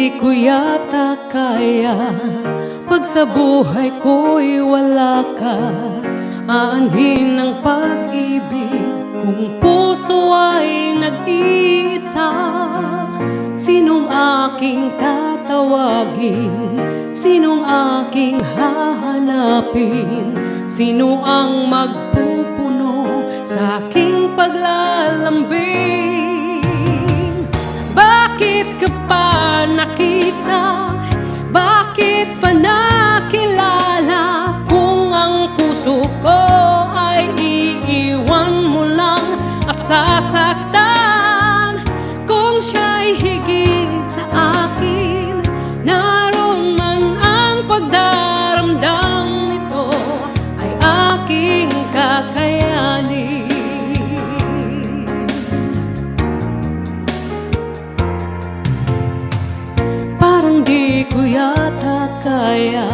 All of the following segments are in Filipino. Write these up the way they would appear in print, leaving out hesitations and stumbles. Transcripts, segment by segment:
di ko yata kaya pag sa buhay ko'y wala ka. Aanhin ng pag-ibig kung puso ay nag-iisa. Sinong aking tatawagin? Sinong aking hahanapin? Sino ang magpupuno sa aking paglalambing? Bakit ka pa nakita? Bakit pa nakilala? Kung ang puso ko ay iiwan mo lang at sasaktan. Kung siya'y higit sa akin, naroon man ang pagdaramdam nito ay aking kakayanin. Parang di ko yata kaya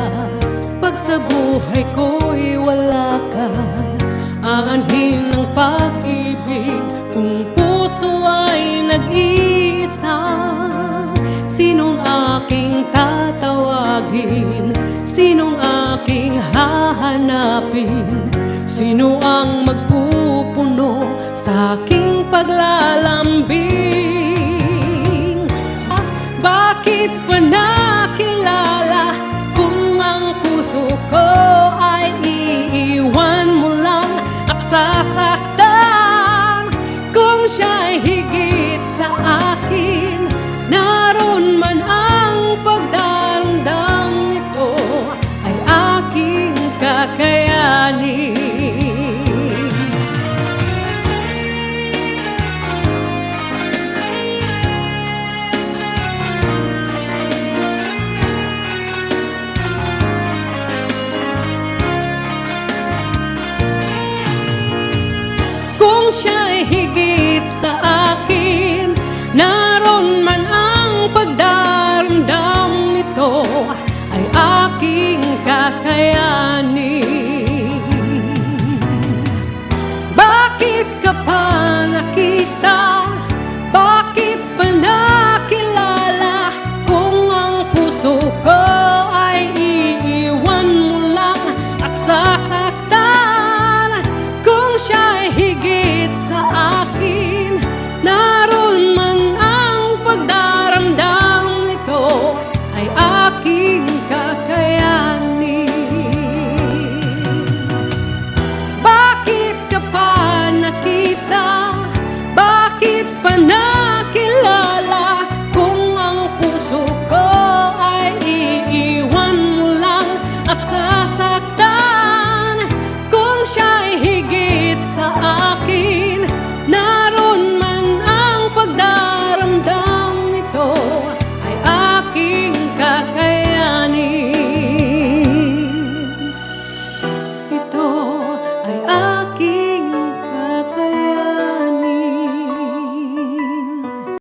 pag sa buhay ko'y wala ka. Aanhin ng pag-ibig kung puso ay nag-iisa. Sinong aking tatawagin? Sinong aking hahanapin? Sino ang magpupuno sa aking paglalambing? Bakit pa nakilala kung ang puso ko ay iiwan mo lang at sasaktan? Kung siya'y higit sa akin, naroon man ang pagdaramdam nito ay aking kakayanin. Kung siya'y higit sa akin, naroon man ang pagdaramdam nito ay aking kakayanin. Bakit ka pa nakita?